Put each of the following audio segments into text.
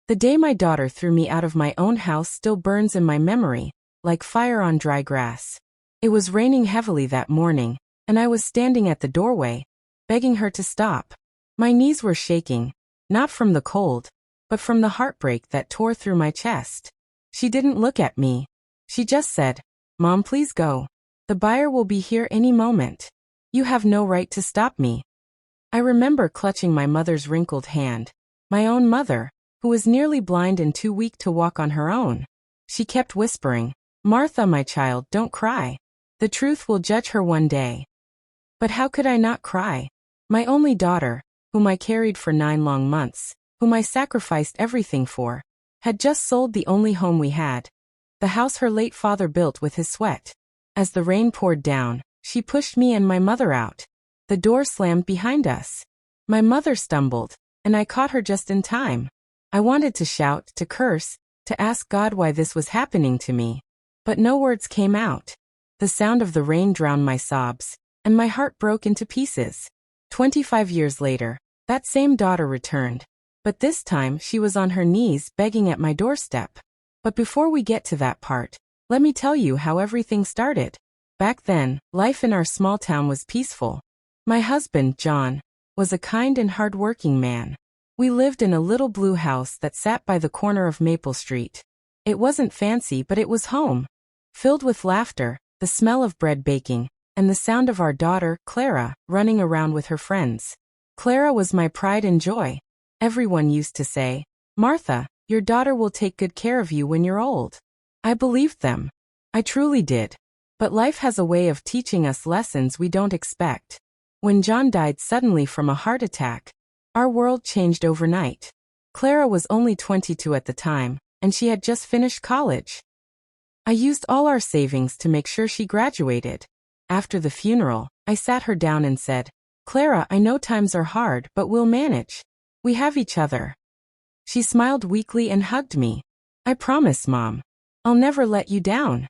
The day my daughter threw me out of my own house still burns in my memory, like fire on dry grass. It was raining heavily that morning, and I was standing at the doorway, begging her to stop. My knees were shaking, not from the cold, but from the heartbreak that tore through my chest. She didn't look at me. She just said, "Mom, please go. The buyer will be here any moment. You have no right to stop me." I remember clutching my mother's wrinkled hand, my own mother, who was nearly blind and too weak to walk on her own. She kept whispering, "Martha, my child, don't cry. The truth will judge her one day." But how could I not cry? My only daughter, whom I carried for 9 long months, whom I sacrificed everything for, had just sold the only home we had, the house her late father built with his sweat. As the rain poured down, she pushed me and my mother out. The door slammed behind us. My mother stumbled, and I caught her just in time. I wanted to shout, to curse, to ask God why this was happening to me. But no words came out. The sound of the rain drowned my sobs, and my heart broke into pieces. 25 years later, that same daughter returned, but this time she was on her knees begging at my doorstep. But before we get to that part, let me tell you how everything started. Back then, life in our small town was peaceful. My husband, John, was a kind and hard-working man. We lived in a little blue house that sat by the corner of Maple Street. It wasn't fancy, but it was home. Filled with laughter, the smell of bread baking, and the sound of our daughter, Clara, running around with her friends. Clara was my pride and joy. Everyone used to say, "Martha, your daughter will take good care of you when you're old." I believed them. I truly did. But life has a way of teaching us lessons we don't expect. When John died suddenly from a heart attack, our world changed overnight. Clara was only 22 at the time, and she had just finished college. I used all our savings to make sure she graduated. After the funeral, I sat her down and said, "Clara, I know times are hard, but we'll manage. We have each other." She smiled weakly and hugged me. "I promise, Mom. I'll never let you down."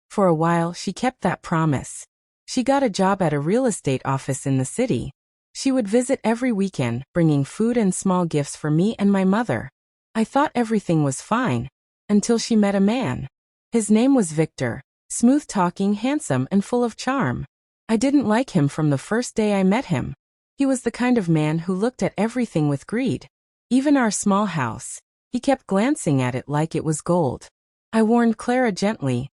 For a while, she kept that promise. She got a job at a real estate office in the city. She would visit every weekend, bringing food and small gifts for me and my mother. I thought everything was fine, until she met a man. His name was Victor, smooth-talking, handsome, and full of charm. I didn't like him from the first day I met him. He was the kind of man who looked at everything with greed. Even our small house, he kept glancing at it like it was gold. I warned Clara gently,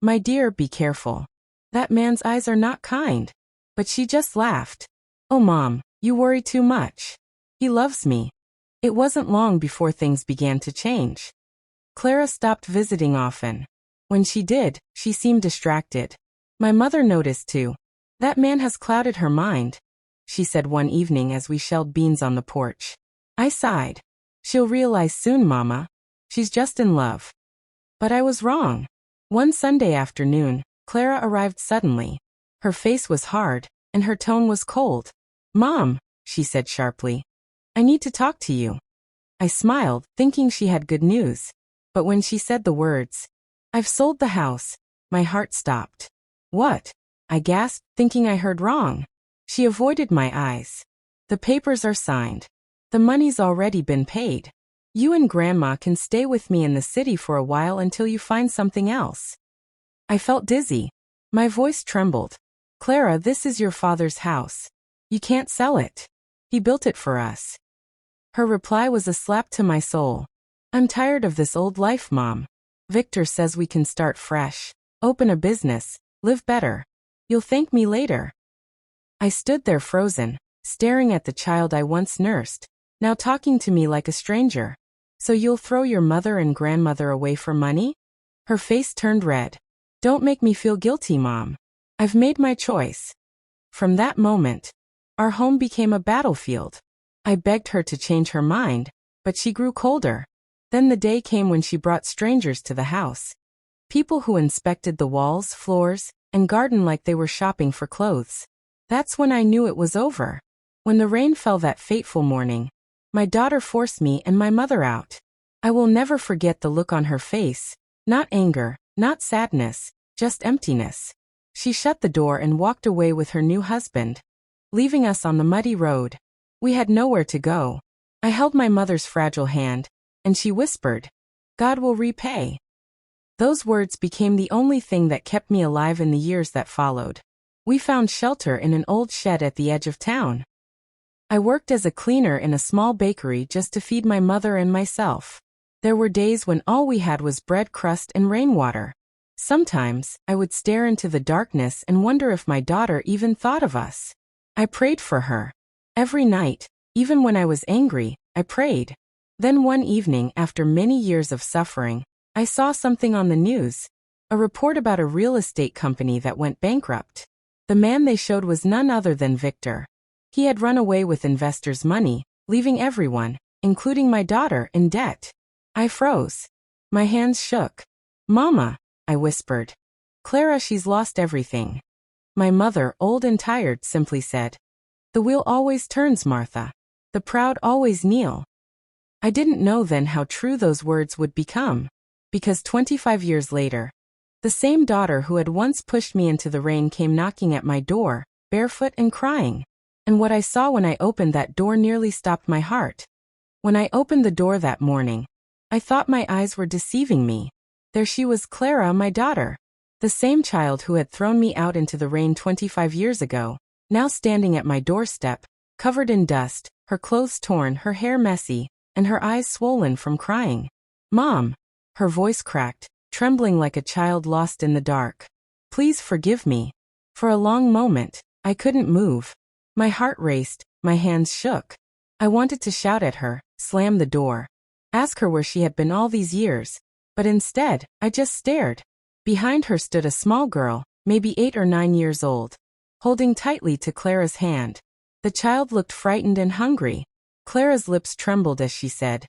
"My dear, be careful. That man's eyes are not kind." But she just laughed. "Oh, Mom, you worry too much. He loves me." It wasn't long before things began to change. Clara stopped visiting often. When she did, she seemed distracted. My mother noticed too. "That man has clouded her mind," she said one evening as we shelled beans on the porch. I sighed. "She'll realize soon, Mama. She's just in love." But I was wrong. One Sunday afternoon, Clara arrived suddenly. Her face was hard, and her tone was cold. "Mom," she said sharply, "I need to talk to you." I smiled, thinking she had good news. But when she said the words, "I've sold the house," my heart stopped. "What?" I gasped, thinking I heard wrong. She avoided my eyes. "The papers are signed. The money's already been paid. You and Grandma can stay with me in the city for a while until you find something else." I felt dizzy. My voice trembled. "Clara, this is your father's house. You can't sell it. He built it for us." Her reply was a slap to my soul. "I'm tired of this old life, Mom. Victor says we can start fresh, open a business, live better. You'll thank me later." I stood there frozen, staring at the child I once nursed, now talking to me like a stranger. "So you'll throw your mother and grandmother away for money?" Her face turned red. "Don't make me feel guilty, Mom. I've made my choice." From that moment, our home became a battlefield. I begged her to change her mind, but she grew colder. Then the day came when she brought strangers to the house. People who inspected the walls, floors, and garden like they were shopping for clothes. That's when I knew it was over. When the rain fell that fateful morning, my daughter forced me and my mother out. I will never forget the look on her face. Not anger, not sadness, just emptiness. She shut the door and walked away with her new husband, leaving us on the muddy road. We had nowhere to go. I held my mother's fragile hand, and she whispered, "God will repay." Those words became the only thing that kept me alive in the years that followed. We found shelter in an old shed at the edge of town. I worked as a cleaner in a small bakery just to feed my mother and myself. There were days when all we had was bread crust and rainwater. Sometimes, I would stare into the darkness and wonder if my daughter even thought of us. I prayed for her. Every night, even when I was angry, I prayed. Then one evening, after many years of suffering, I saw something on the news. A report about a real estate company that went bankrupt. The man they showed was none other than Victor. He had run away with investors' money, leaving everyone, including my daughter, in debt. I froze. My hands shook. "Mama," I whispered. "Clara, she's lost everything." My mother, old and tired, simply said, "The wheel always turns, Martha. The proud always kneel." I didn't know then how true those words would become. Because 25 years later, the same daughter who had once pushed me into the rain came knocking at my door, barefoot and crying. And what I saw when I opened that door nearly stopped my heart. When I opened the door that morning, I thought my eyes were deceiving me. There she was, Clara, my daughter. The same child who had thrown me out into the rain 25 years ago, now standing at my doorstep, covered in dust, her clothes torn, her hair messy, and her eyes swollen from crying. "Mom," her voice cracked, trembling like a child lost in the dark. "Please forgive me." For a long moment, I couldn't move. My heart raced, my hands shook. I wanted to shout at her, slam the door, ask her where she had been all these years, but instead, I just stared. Behind her stood a small girl, maybe 8 or 9 years old, holding tightly to Clara's hand. The child looked frightened and hungry. Clara's lips trembled as she said,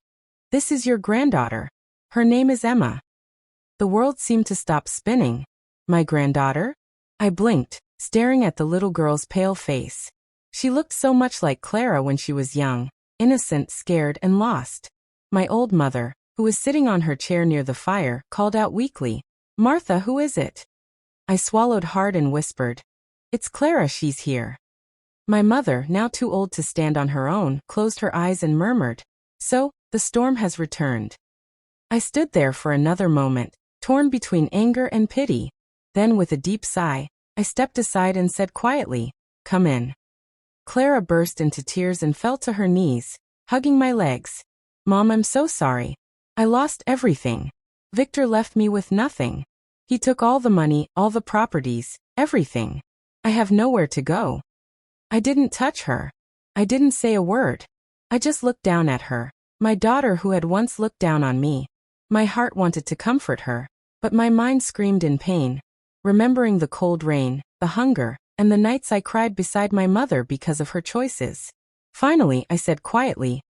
"This is your granddaughter. Her name is Emma." The world seemed to stop spinning. My granddaughter? I blinked, staring at the little girl's pale face. She looked so much like Clara when she was young, innocent, scared, and lost. My old mother, who was sitting on her chair near the fire, called out weakly, "Martha, who is it?" I swallowed hard and whispered, "It's Clara, she's here." My mother, now too old to stand on her own, closed her eyes and murmured, "So, the storm has returned." I stood there for another moment, torn between anger and pity. Then with a deep sigh, I stepped aside and said quietly, "Come in." Clara burst into tears and fell to her knees, hugging my legs. "Mom, I'm so sorry. I lost everything. Victor left me with nothing. He took all the money, all the properties, everything. I have nowhere to go." I didn't touch her. I didn't say a word. I just looked down at her, my daughter who had once looked down on me. My heart wanted to comfort her, but my mind screamed in pain, remembering the cold rain, the hunger, and the nights I cried beside my mother because of her choices. Finally, I said quietly,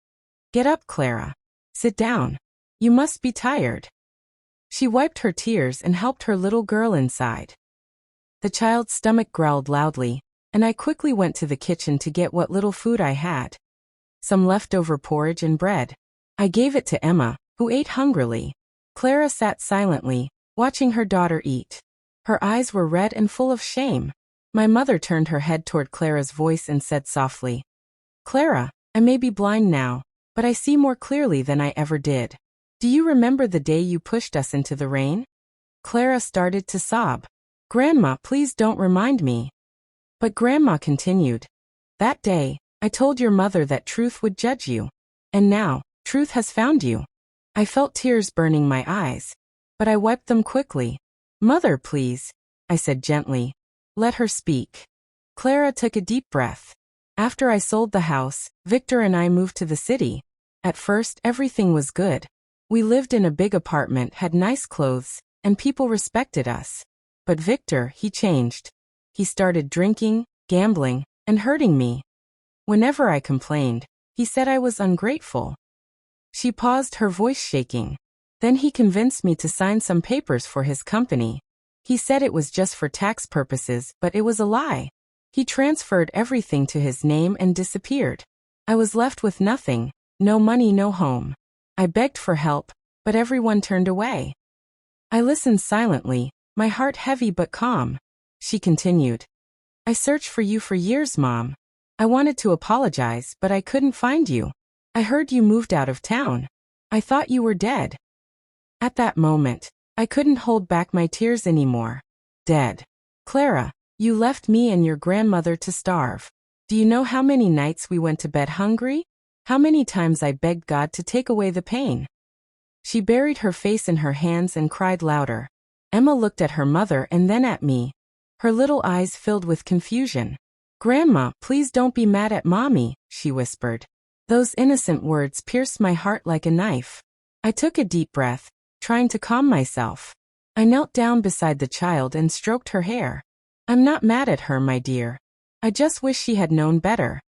"Get up, Clara. Sit down. You must be tired." She wiped her tears and helped her little girl inside. The child's stomach growled loudly, and I quickly went to the kitchen to get what little food I had. Some leftover porridge and bread. I gave it to Emma, who ate hungrily. Clara sat silently, watching her daughter eat. Her eyes were red and full of shame. My mother turned her head toward Clara's voice and said softly, "Clara, I may be blind now, but I see more clearly than I ever did. Do you remember the day you pushed us into the rain?" Clara started to sob. "Grandma, please don't remind me." But Grandma continued, "That day, I told your mother that truth would judge you. And now, truth has found you." I felt tears burning my eyes, but I wiped them quickly. "Mother, please," I said gently. "Let her speak." Clara took a deep breath. "After I sold the house, Victor and I moved to the city. At first, everything was good. We lived in a big apartment, had nice clothes, and people respected us. But Victor, he changed. He started drinking, gambling, and hurting me. Whenever I complained, he said I was ungrateful." She paused, her voice shaking. "Then he convinced me to sign some papers for his company. He said it was just for tax purposes, but it was a lie. He transferred everything to his name and disappeared. I was left with nothing, no money, no home. I begged for help, but everyone turned away." I listened silently, my heart heavy but calm. She continued, "I searched for you for years, Mom. I wanted to apologize, but I couldn't find you. I heard you moved out of town. I thought you were dead. At that moment, I couldn't hold back my tears anymore. Dead. Clara, you left me and your grandmother to starve. Do you know how many nights we went to bed hungry? How many times I begged God to take away the pain? She buried her face in her hands and cried louder. Emma looked at her mother and then at me. Her little eyes filled with confusion. Grandma, please don't be mad at Mommy, she whispered. Those innocent words pierced my heart like a knife. I took a deep breath, trying to calm myself. I knelt down beside the child and stroked her hair. I'm not mad at her, my dear. I just wish she had known better.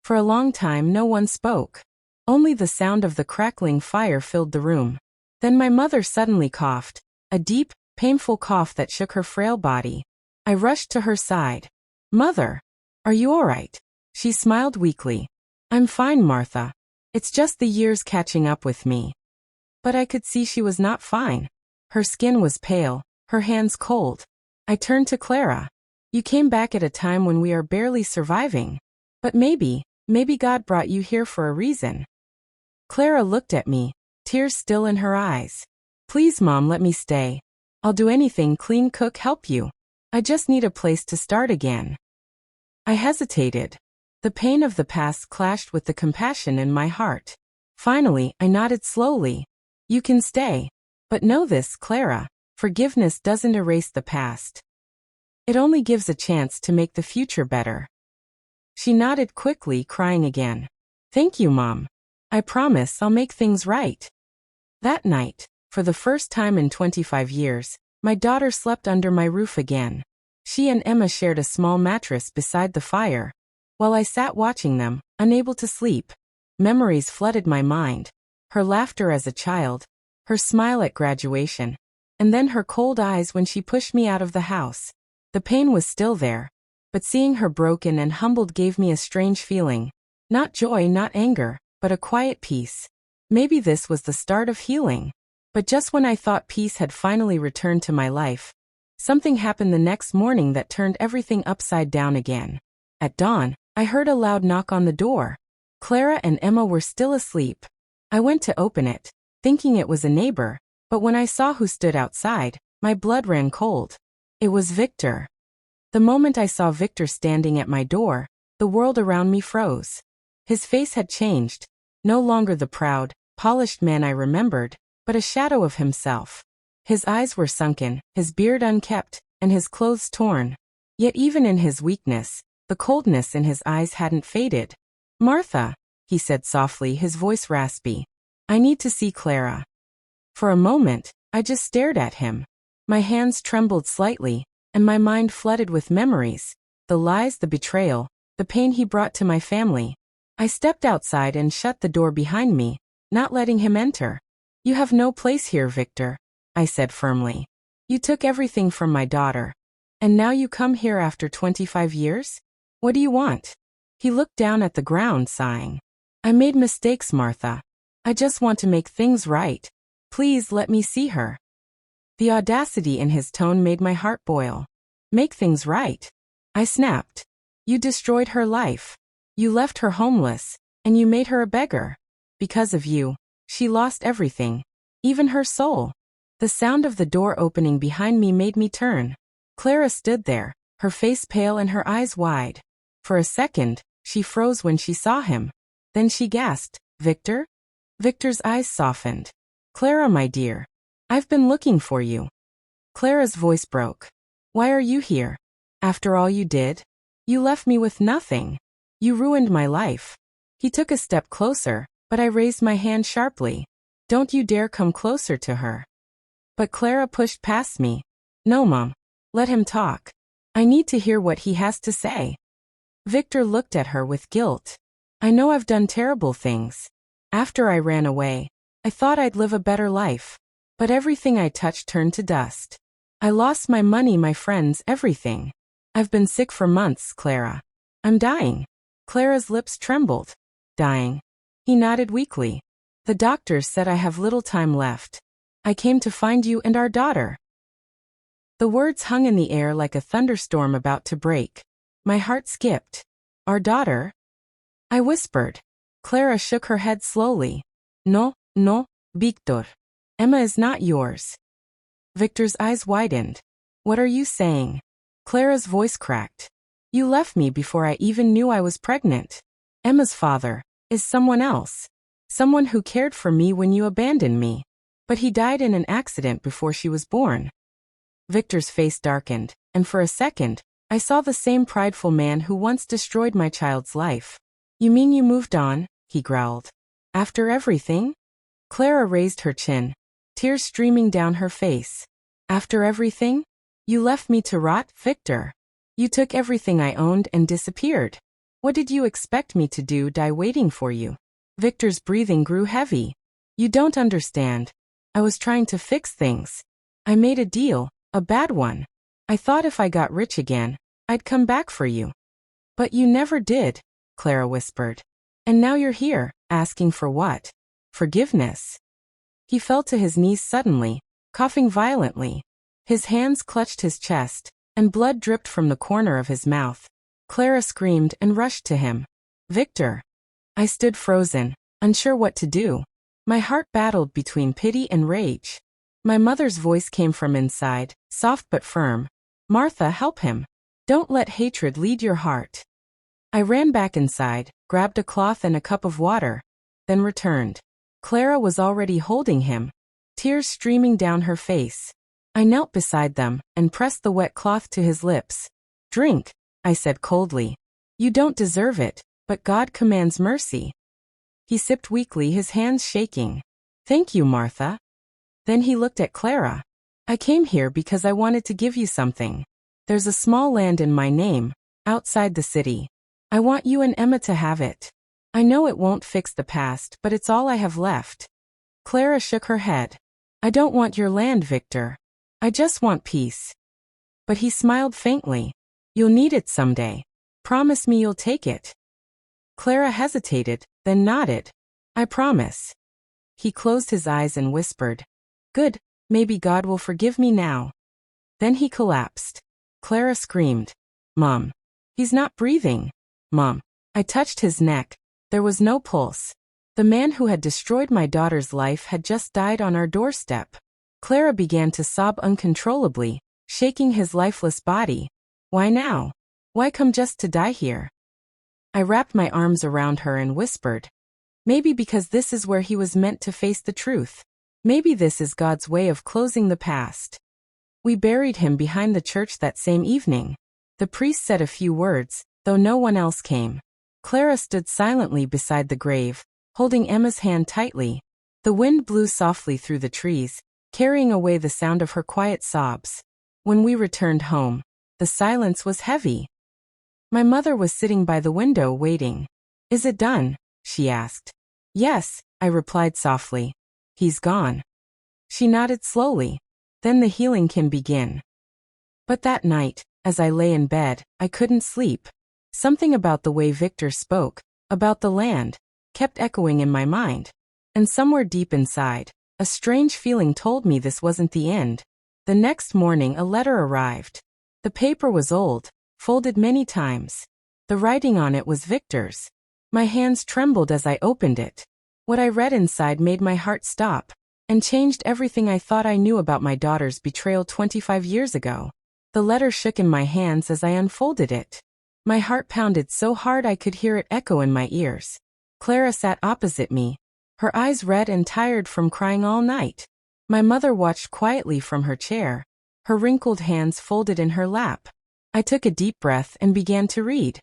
For a long time no one spoke. Only the sound of the crackling fire filled the room. Then my mother suddenly coughed, a deep, painful cough that shook her frail body. I rushed to her side. Mother, are you all right? She smiled weakly. I'm fine, Martha. It's just the years catching up with me. But I could see she was not fine. Her skin was pale, her hands cold. I turned to Clara. You came back at a time when we are barely surviving. But maybe God brought you here for a reason. Clara looked at me, tears still in her eyes. Please, Mom, let me stay. I'll do anything, clean, cook, help you. I just need a place to start again. I hesitated. The pain of the past clashed with the compassion in my heart. Finally, I nodded slowly. You can stay. But know this, Clara, forgiveness doesn't erase the past. It only gives a chance to make the future better. She nodded quickly, crying again. Thank you, Mom. I promise I'll make things right. That night, for the first time in 25 years, my daughter slept under my roof again. She and Emma shared a small mattress beside the fire. While I sat watching them, unable to sleep, memories flooded my mind. Her laughter as a child, her smile at graduation, and then her cold eyes when she pushed me out of the house. The pain was still there, but seeing her broken and humbled gave me a strange feeling. Not joy, not anger, but a quiet peace. Maybe this was the start of healing. But just when I thought peace had finally returned to my life, something happened the next morning that turned everything upside down again. At dawn, I heard a loud knock on the door. Clara and Emma were still asleep. I went to open it, thinking it was a neighbor, but when I saw who stood outside, my blood ran cold. It was Victor. The moment I saw Victor standing at my door, the world around me froze. His face had changed, no longer the proud, polished man I remembered, but a shadow of himself. His eyes were sunken, his beard unkempt, and his clothes torn. Yet even in his weakness, the coldness in his eyes hadn't faded. Martha, he said softly, his voice raspy. I need to see Clara. For a moment, I just stared at him. My hands trembled slightly, and my mind flooded with memories. The lies, the betrayal, the pain he brought to my family. I stepped outside and shut the door behind me, not letting him enter. You have no place here, Victor, I said firmly. You took everything from my daughter. And now you come here after 25 years? What do you want? He looked down at the ground, sighing. I made mistakes, Martha. I just want to make things right. Please let me see her. The audacity in his tone made my heart boil. Make things right? I snapped. You destroyed her life. You left her homeless, and you made her a beggar. Because of you, she lost everything, even her soul. The sound of the door opening behind me made me turn. Clara stood there, her face pale and her eyes wide. For a second, she froze when she saw him. Then she gasped, Victor? Victor's eyes softened. Clara, my dear. I've been looking for you. Clara's voice broke. Why are you here? After all you did? You left me with nothing. You ruined my life. He took a step closer, but I raised my hand sharply. Don't you dare come closer to her. But Clara pushed past me. No, Mom. Let him talk. I need to hear what he has to say. Victor looked at her with guilt. I know I've done terrible things. After I ran away, I thought I'd live a better life. But everything I touched turned to dust. I lost my money, my friends, everything. I've been sick for months, Clara. I'm dying. Clara's lips trembled. Dying. He nodded weakly. The doctors said I have little time left. I came to find you and our daughter. The words hung in the air like a thunderstorm about to break. My heart skipped. Our daughter? I whispered. Clara shook her head slowly. No, No, Victor. Emma is not yours. Victor's eyes widened. What are you saying? Clara's voice cracked. You left me before I even knew I was pregnant. Emma's father is someone else. Someone who cared for me when you abandoned me. But he died in an accident before she was born. Victor's face darkened, and for a second, I saw the same prideful man who once destroyed my child's life. You mean you moved on? He growled. After everything? Clara raised her chin, tears streaming down her face. After everything? You left me to rot, Victor. You took everything I owned and disappeared. What did you expect me to do, die waiting for you? Victor's breathing grew heavy. You don't understand. I was trying to fix things. I made a deal, a bad one. I thought if I got rich again, I'd come back for you. But you never did, Clara whispered. And now you're here, asking for what? Forgiveness. He fell to his knees suddenly, coughing violently. His hands clutched his chest, and blood dripped from the corner of his mouth. Clara screamed and rushed to him. Victor. I stood frozen, unsure what to do. My heart battled between pity and rage. My mother's voice came from inside, soft but firm. Martha, help him. Don't let hatred lead your heart. I ran back inside, grabbed a cloth and a cup of water, then returned. Clara was already holding him, tears streaming down her face. I knelt beside them and pressed the wet cloth to his lips. Drink, I said coldly. You don't deserve it, but God commands mercy. He sipped weakly, his hands shaking. Thank you, Martha. Then he looked at Clara. I came here because I wanted to give you something. There's a small land in my name, outside the city. I want you and Emma to have it. I know it won't fix the past, but it's all I have left. Clara shook her head. I don't want your land, Victor. I just want peace. But he smiled faintly. You'll need it someday. Promise me you'll take it. Clara hesitated, then nodded. I promise. He closed his eyes and whispered. Good, maybe God will forgive me now. Then he collapsed. Clara screamed. Mom. He's not breathing. Mom. I touched his neck. There was no pulse. The man who had destroyed my daughter's life had just died on our doorstep. Clara began to sob uncontrollably, shaking his lifeless body. Why now? Why come just to die here? I wrapped my arms around her and whispered. Maybe because this is where he was meant to face the truth. Maybe this is God's way of closing the past. We buried him behind the church that same evening. The priest said a few words, though no one else came. Clara stood silently beside the grave, holding Emma's hand tightly. The wind blew softly through the trees, carrying away the sound of her quiet sobs. When we returned home, the silence was heavy. My mother was sitting by the window waiting. Is it done? She asked. Yes, I replied softly. He's gone. She nodded slowly. Then the healing can begin. But that night, as I lay in bed, I couldn't sleep. Something about the way Victor spoke, about the land, kept echoing in my mind. And somewhere deep inside, a strange feeling told me this wasn't the end. The next morning a letter arrived. The paper was old, folded many times. The writing on it was Victor's. My hands trembled as I opened it. What I read inside made my heart stop, and changed everything I thought I knew about my daughter's betrayal 25 years ago. The letter shook in my hands as I unfolded it. My heart pounded so hard I could hear it echo in my ears. Clara sat opposite me, her eyes red and tired from crying all night. My mother watched quietly from her chair, her wrinkled hands folded in her lap. I took a deep breath and began to read.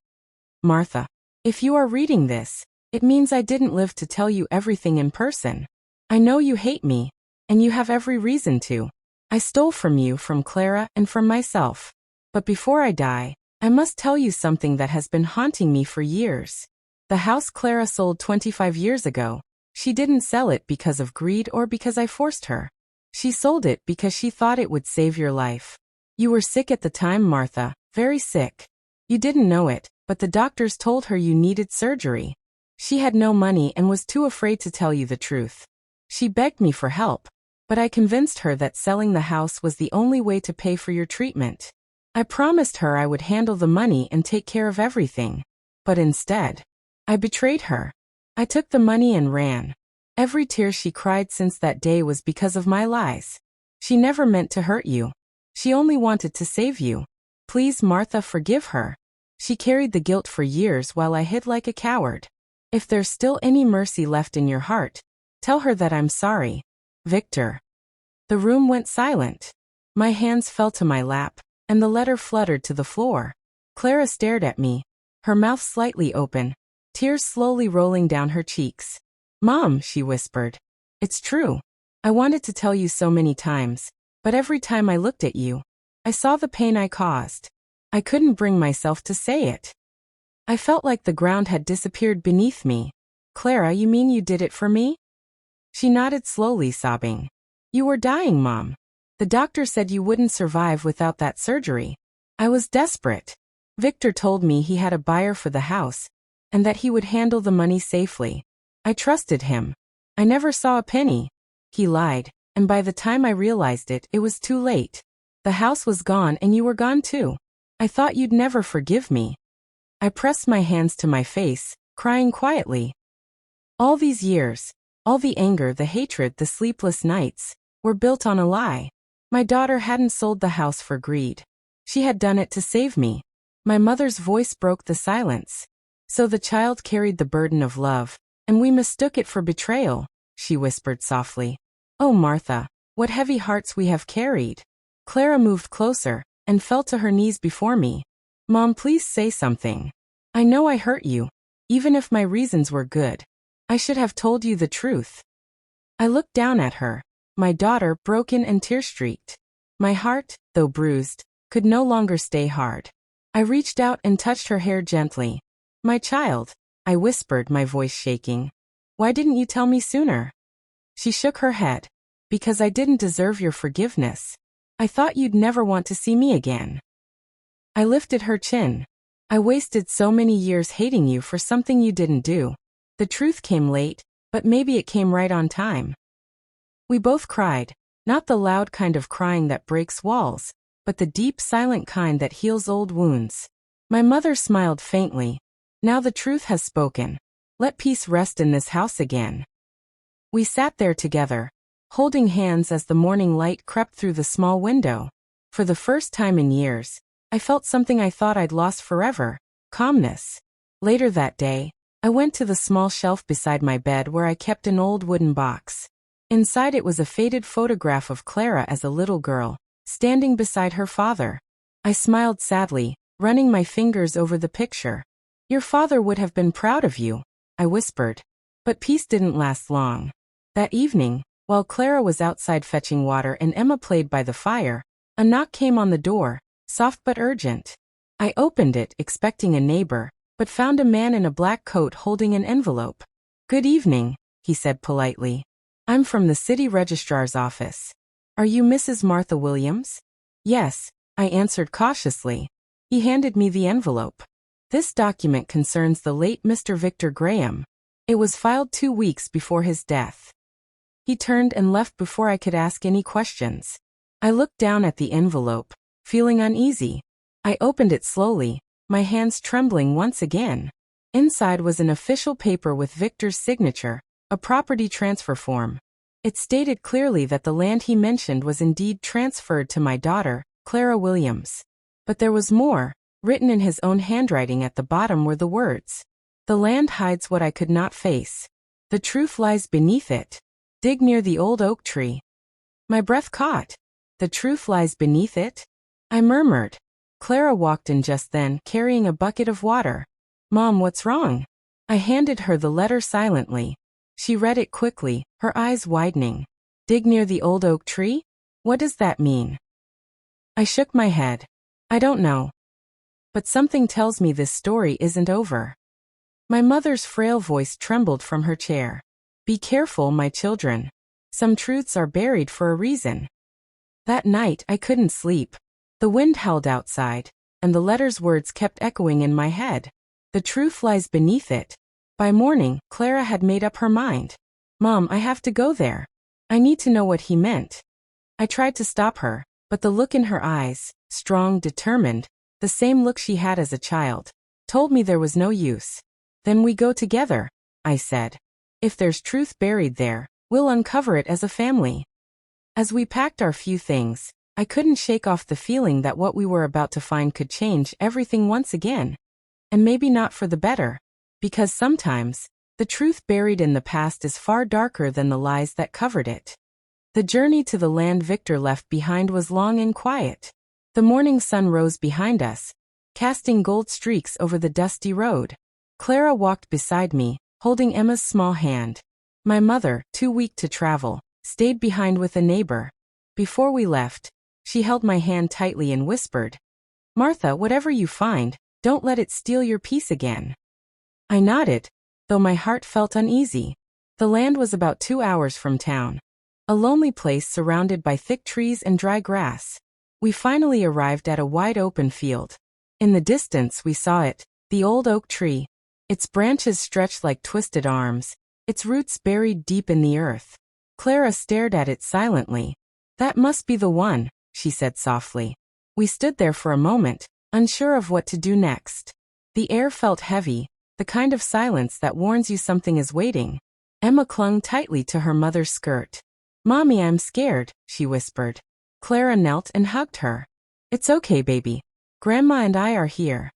Martha, if you are reading this, it means I didn't live to tell you everything in person. I know you hate me, and you have every reason to. I stole from you, from Clara, and from myself. But before I die, I must tell you something that has been haunting me for years. The house Clara sold 25 years ago, she didn't sell it because of greed or because I forced her. She sold it because she thought it would save your life. You were sick at the time, Martha, very sick. You didn't know it, but the doctors told her you needed surgery. She had no money and was too afraid to tell you the truth. She begged me for help, but I convinced her that selling the house was the only way to pay for your treatment. I promised her I would handle the money and take care of everything. But instead, I betrayed her. I took the money and ran. Every tear she cried since that day was because of my lies. She never meant to hurt you. She only wanted to save you. Please, Martha, forgive her. She carried the guilt for years while I hid like a coward. If there's still any mercy left in your heart, tell her that I'm sorry. Victor. The room went silent. My hands fell to my lap, and the letter fluttered to the floor. Clara stared at me, her mouth slightly open, tears slowly rolling down her cheeks. Mom, she whispered. It's true. I wanted to tell you so many times, but every time I looked at you, I saw the pain I caused. I couldn't bring myself to say it. I felt like the ground had disappeared beneath me. Clara, you mean you did it for me? She nodded slowly, sobbing. You were dying, Mom. The doctor said you wouldn't survive without that surgery. I was desperate. Victor told me he had a buyer for the house, and that he would handle the money safely. I trusted him. I never saw a penny. He lied, and by the time I realized it, it was too late. The house was gone and you were gone too. I thought you'd never forgive me. I pressed my hands to my face, crying quietly. All these years, all the anger, the hatred, the sleepless nights, were built on a lie. My daughter hadn't sold the house for greed. She had done it to save me. My mother's voice broke the silence. So the child carried the burden of love, and we mistook it for betrayal, she whispered softly. Oh, Martha, what heavy hearts we have carried. Clara moved closer, and fell to her knees before me. Mom, please say something. I know I hurt you, even if my reasons were good. I should have told you the truth. I looked down at her, my daughter broken and tear-streaked. My heart, though bruised, could no longer stay hard. I reached out and touched her hair gently. My child, I whispered, my voice shaking. Why didn't you tell me sooner? She shook her head. Because I didn't deserve your forgiveness. I thought you'd never want to see me again. I lifted her chin. I wasted so many years hating you for something you didn't do. The truth came late, but maybe it came right on time. We both cried, not the loud kind of crying that breaks walls, but the deep, silent kind that heals old wounds. My mother smiled faintly. Now the truth has spoken. Let peace rest in this house again. We sat there together, holding hands as the morning light crept through the small window. For the first time in years, I felt something I thought I'd lost forever, calmness. Later that day, I went to the small shelf beside my bed where I kept an old wooden box. Inside it was a faded photograph of Clara as a little girl, standing beside her father. I smiled sadly, running my fingers over the picture. Your father would have been proud of you, I whispered. But peace didn't last long. That evening, while Clara was outside fetching water and Emma played by the fire, a knock came on the door, soft but urgent. I opened it, expecting a neighbor, but found a man in a black coat holding an envelope. Good evening, he said politely. I'm from the city registrar's office. Are you Mrs. Martha Williams? Yes, I answered cautiously. He handed me the envelope. This document concerns the late Mr. Victor Graham. It was filed 2 weeks before his death. He turned and left before I could ask any questions. I looked down at the envelope, feeling uneasy. I opened it slowly, my hands trembling once again. Inside was an official paper with Victor's signature, a property transfer form. It stated clearly that the land he mentioned was indeed transferred to my daughter, Clara Williams. But there was more. Written in his own handwriting at the bottom were the words, "The land hides what I could not face. The truth lies beneath it. Dig near the old oak tree." My breath caught. The truth lies beneath it? I murmured. Clara walked in just then, carrying a bucket of water. Mom, what's wrong? I handed her the letter silently. She read it quickly, her eyes widening. Dig near the old oak tree? What does that mean? I shook my head. I don't know. But something tells me this story isn't over. My mother's frail voice trembled from her chair. Be careful, my children. Some truths are buried for a reason. That night I couldn't sleep. The wind howled outside, and the letter's words kept echoing in my head. The truth lies beneath it. By morning, Clara had made up her mind. Mom, I have to go there. I need to know what he meant. I tried to stop her, but the look in her eyes, strong, determined, the same look she had as a child, told me there was no use. Then we go together, I said. If there's truth buried there, we'll uncover it as a family. As we packed our few things, I couldn't shake off the feeling that what we were about to find could change everything once again. And maybe not for the better. Because sometimes, the truth buried in the past is far darker than the lies that covered it. The journey to the land Victor left behind was long and quiet. The morning sun rose behind us, casting gold streaks over the dusty road. Clara walked beside me, holding Emma's small hand. My mother, too weak to travel, stayed behind with a neighbor. Before we left, she held my hand tightly and whispered, "Martha, whatever you find, don't let it steal your peace again." I nodded, though my heart felt uneasy. The land was about 2 hours from town. A lonely place surrounded by thick trees and dry grass. We finally arrived at a wide open field. In the distance we saw it, the old oak tree. Its branches stretched like twisted arms, its roots buried deep in the earth. Clara stared at it silently. "That must be the one," she said softly. We stood there for a moment, unsure of what to do next. The air felt heavy, the kind of silence that warns you something is waiting. Emma clung tightly to her mother's skirt. "Mommy, I'm scared," she whispered. Clara knelt and hugged her. "It's okay, baby. Grandma and I are here."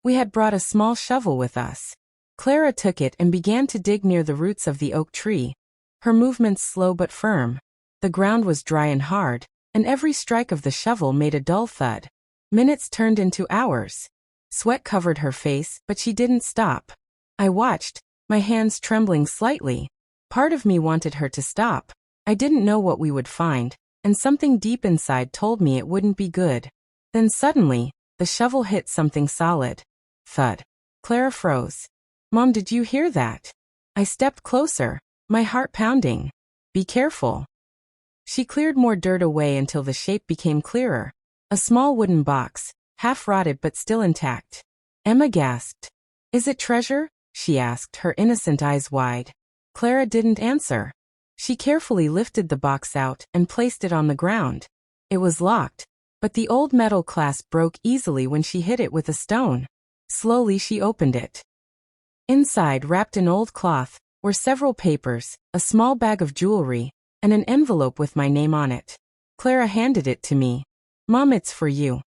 We had brought a small shovel with us. Clara took it and began to dig near the roots of the oak tree. Her movements slow but firm. The ground was dry and hard, and every strike of the shovel made a dull thud. Minutes turned into hours. Sweat covered her face, but she didn't stop. I watched, my hands trembling slightly. Part of me wanted her to stop. I didn't know what we would find, and something deep inside told me it wouldn't be good. Then suddenly, the shovel hit something solid. Thud. Clara froze. "Mom, did you hear that?" I stepped closer, my heart pounding. "Be careful." She cleared more dirt away until the shape became clearer. A small wooden box, half rotted but still intact. Emma gasped. "Is it treasure?" she asked, her innocent eyes wide. Clara didn't answer. She carefully lifted the box out and placed it on the ground. It was locked, but the old metal clasp broke easily when she hit it with a stone. Slowly she opened it. Inside, wrapped in old cloth, were several papers, a small bag of jewelry, and an envelope with my name on it. Clara handed it to me. "Mom, it's for you."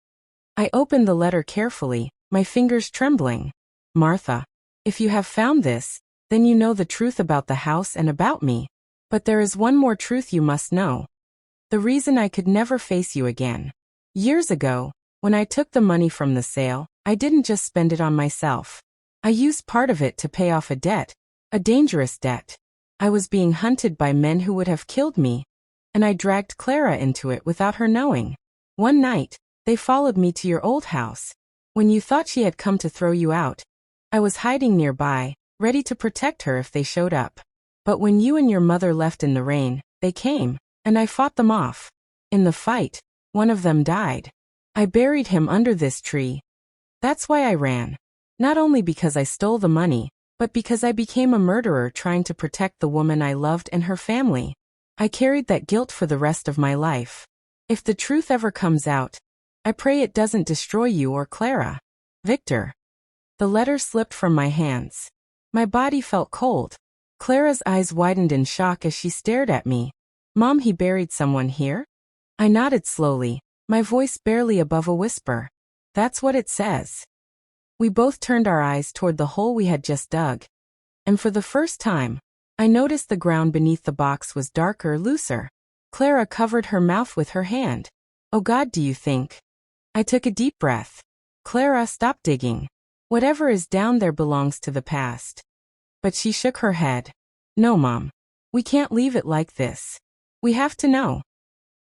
I opened the letter carefully, my fingers trembling. "Martha, if you have found this, then you know the truth about the house and about me. But there is one more truth you must know. The reason I could never face you again. Years ago, when I took the money from the sale, I didn't just spend it on myself. I used part of it to pay off a debt, a dangerous debt. I was being hunted by men who would have killed me, and I dragged Clara into it without her knowing. One night, they followed me to your old house. When you thought she had come to throw you out, I was hiding nearby, ready to protect her if they showed up. But when you and your mother left in the rain, they came, and I fought them off. In the fight, one of them died. I buried him under this tree. That's why I ran. Not only because I stole the money, but because I became a murderer trying to protect the woman I loved and her family. I carried that guilt for the rest of my life. If the truth ever comes out, I pray it doesn't destroy you or Clara. Victor." The letter slipped from my hands. My body felt cold. Clara's eyes widened in shock as she stared at me. "Mom, he buried someone here?" I nodded slowly, my voice barely above a whisper. "That's what it says." We both turned our eyes toward the hole we had just dug. And for the first time, I noticed the ground beneath the box was darker, looser. Clara covered her mouth with her hand. "Oh God, do you think?" I took a deep breath. "Clara, stop digging. Whatever is down there belongs to the past." But she shook her head. "No, Mom. We can't leave it like this. We have to know."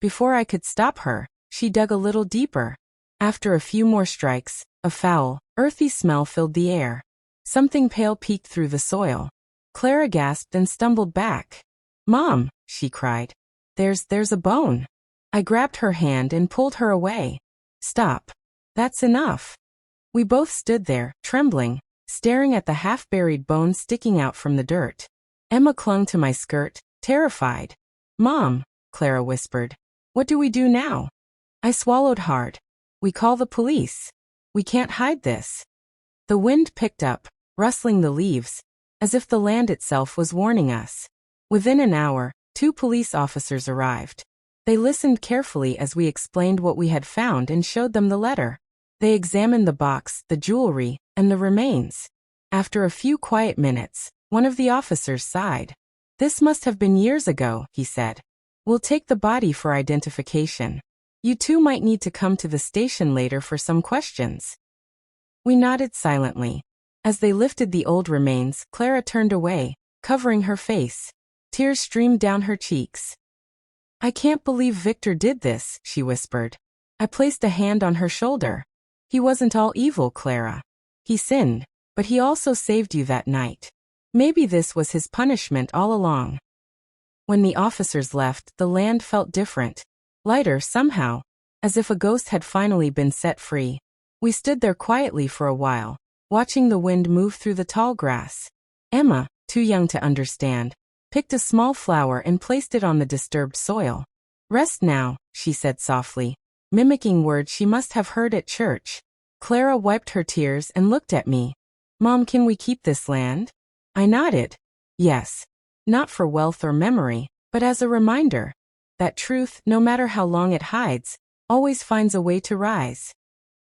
Before I could stop her, she dug a little deeper. After a few more strikes, a foul, earthy smell filled the air. Something pale peeked through the soil. Clara gasped and stumbled back. "Mom," she cried. There's a bone." I grabbed her hand and pulled her away. "Stop. That's enough." We both stood there, trembling, staring at the half-buried bone sticking out from the dirt. Emma clung to my skirt, terrified. "Mom," Clara whispered. "What do we do now?" I swallowed hard. "We call the police. We can't hide this." The wind picked up, rustling the leaves. as if the land itself was warning us. Within an hour, 2 police officers arrived. They listened carefully as we explained what we had found and showed them the letter. They examined the box, the jewelry, and the remains. After a few quiet minutes, one of the officers sighed. "This must have been years ago," he said. "We'll take the body for identification. You two might need to come to the station later for some questions." We nodded silently. As they lifted the old remains, Clara turned away, covering her face. Tears streamed down her cheeks. "I can't believe Victor did this," she whispered. I placed a hand on her shoulder. "He wasn't all evil, Clara. He sinned, but he also saved you that night. Maybe this was his punishment all along." When the officers left, the land felt different. Lighter somehow, as if a ghost had finally been set free. We stood there quietly for a while, watching the wind move through the tall grass. Emma, too young to understand, picked a small flower and placed it on the disturbed soil. "Rest now," she said softly, mimicking words she must have heard at church. Clara wiped her tears and looked at me. "Mom, can we keep this land?" I nodded. Yes. Not for wealth or memory, but as a reminder that truth, no matter how long it hides, always finds a way to rise.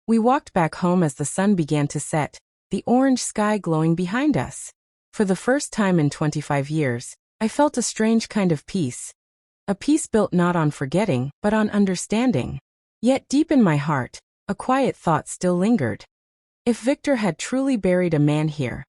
We walked back home as the sun began to set, the orange sky glowing behind us. For the first time in 25 years, I felt a strange kind of peace. A peace built not on forgetting, but on understanding. Yet deep in my heart, a quiet thought still lingered. If Victor had truly buried a man here,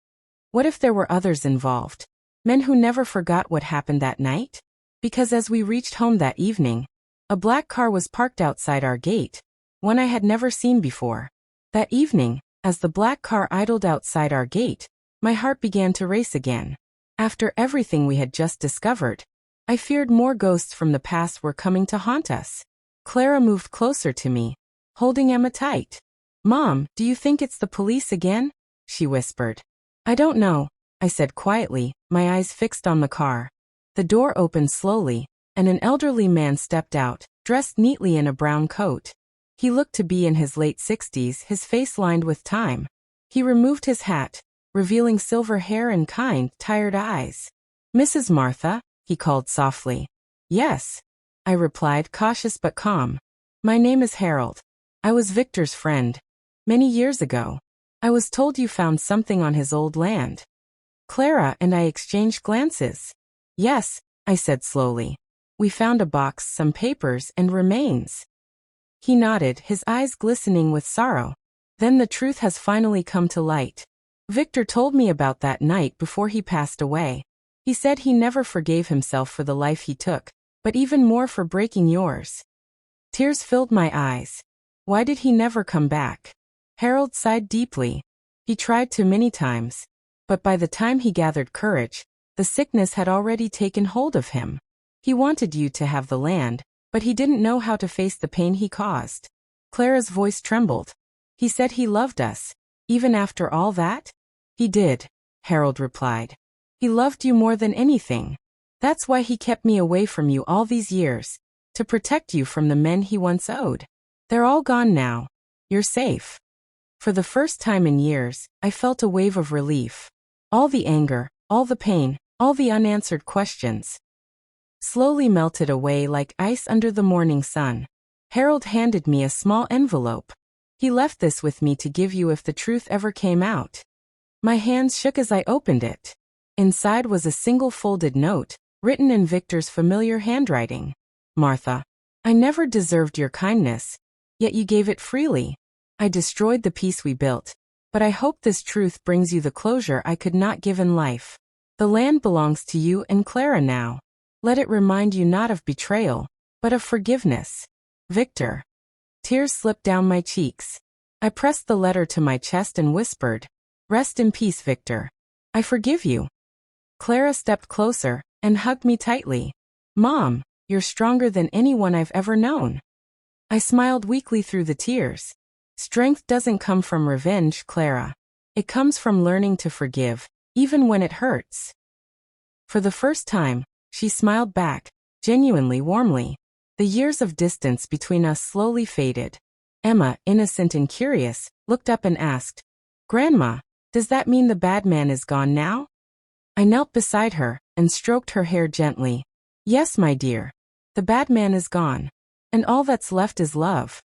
what if there were others involved? Men who never forgot what happened that night? Because as we reached home that evening, a black car was parked outside our gate, one I had never seen before. That evening, as the black car idled outside our gate, my heart began to race again. After everything we had just discovered, I feared more ghosts from the past were coming to haunt us. Clara moved closer to me, holding Emma tight. "Mom, do you think it's the police again?" she whispered. "I don't know," I said quietly, my eyes fixed on the car. The door opened slowly, and an elderly man stepped out, dressed neatly in a brown coat. He looked to be in his late 60s, his face lined with time. He removed his hat, revealing silver hair and kind, tired eyes. "Mrs. Martha?" he called softly. "Yes," I replied, cautious but calm. "My name is Harold. I was Victor's friend. Many years ago. I was told you found something on his old land." Clara and I exchanged glances. "Yes," I said slowly. "We found a box, some papers, and remains." He nodded, his eyes glistening with sorrow. "Then the truth has finally come to light. Victor told me about that night before he passed away. He said he never forgave himself for the life he took, but even more for breaking yours." Tears filled my eyes. Why did he never come back? Harold sighed deeply. He tried to many times, but by the time he gathered courage, the sickness had already taken hold of him. He wanted you to have the land, but he didn't know how to face the pain he caused. Clara's voice trembled. "He said he loved us, even after all that?" "He did," Harold replied. "He loved you more than anything. That's why he kept me away from you all these years, to protect you from the men he once owed. They're all gone now. You're safe." For the first time in years, I felt a wave of relief. All the anger, all the pain, all the unanswered questions slowly melted away like ice under the morning sun. Harold handed me a small envelope. "He left this with me to give you if the truth ever came out." My hands shook as I opened it. Inside was a single folded note, written in Victor's familiar handwriting. "Martha, I never deserved your kindness, yet you gave it freely. I destroyed the peace we built, but I hope this truth brings you the closure I could not give in life. The land belongs to you and Clara now. Let it remind you not of betrayal, but of forgiveness. Victor." Tears slipped down my cheeks. I pressed the letter to my chest and whispered, "Rest in peace, Victor. I forgive you." Clara stepped closer and hugged me tightly. "Mom, you're stronger than anyone I've ever known." I smiled weakly through the tears. "Strength doesn't come from revenge, Clara. It comes from learning to forgive, even when it hurts." For the first time, she smiled back, genuinely warmly. The years of distance between us slowly faded. Emma, innocent and curious, looked up and asked, "Grandma, does that mean the bad man is gone now?" I knelt beside her and stroked her hair gently. Yes, my dear. The bad man is gone. And all that's left is love.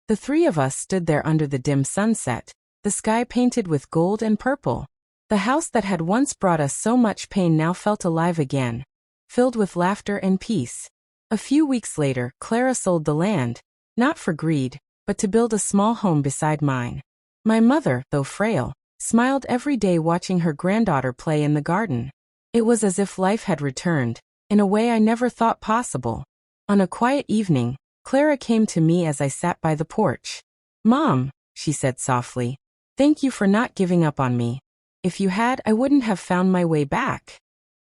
The three of us stood there under the dim sunset, the sky painted with gold and purple. The house that had once brought us so much pain now felt alive again, filled with laughter and peace. A few weeks later, Clara sold the land, not for greed, but to build a small home beside mine. My mother, though frail, smiled every day watching her granddaughter play in the garden. It was as if life had returned, in a way I never thought possible. On a quiet evening, Clara came to me as I sat by the porch. Mom, she said softly, thank you for not giving up on me. If you had, I wouldn't have found my way back.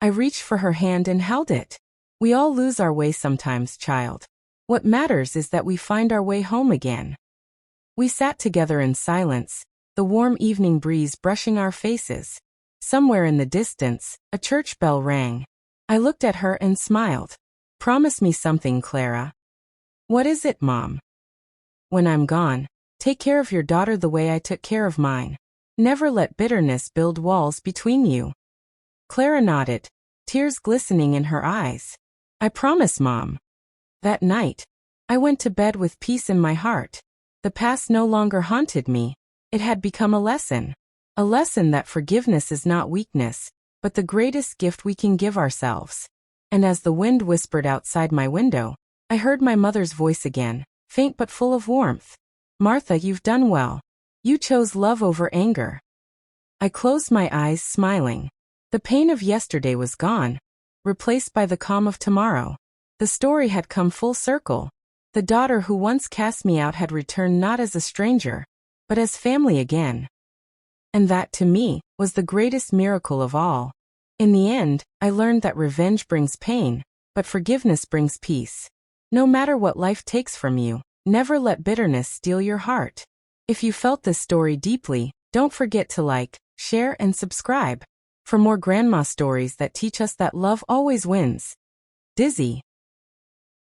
I reached for her hand and held it. We all lose our way sometimes, child. What matters is that we find our way home again. We sat together in silence, the warm evening breeze brushing our faces. Somewhere in the distance, a church bell rang. I looked at her and smiled. Promise me something, Clara. What is it, Mom? When I'm gone, take care of your daughter the way I took care of mine. Never let bitterness build walls between you. Clara nodded, tears glistening in her eyes. I promise, Mom. That night, I went to bed with peace in my heart. The past no longer haunted me. It had become a lesson that forgiveness is not weakness, but the greatest gift we can give ourselves. And as the wind whispered outside my window, I heard my mother's voice again, faint but full of warmth. Martha, you've done well. You chose love over anger. I closed my eyes, smiling. The pain of yesterday was gone, replaced by the calm of tomorrow. The story had come full circle. The daughter who once cast me out had returned not as a stranger, but as family again. And that, to me, was the greatest miracle of all. In the end, I learned that revenge brings pain, but forgiveness brings peace. No matter what life takes from you, never let bitterness steal your heart. If you felt this story deeply, don't forget to like, share, and subscribe for more grandma stories that teach us that love always wins. Dizzy.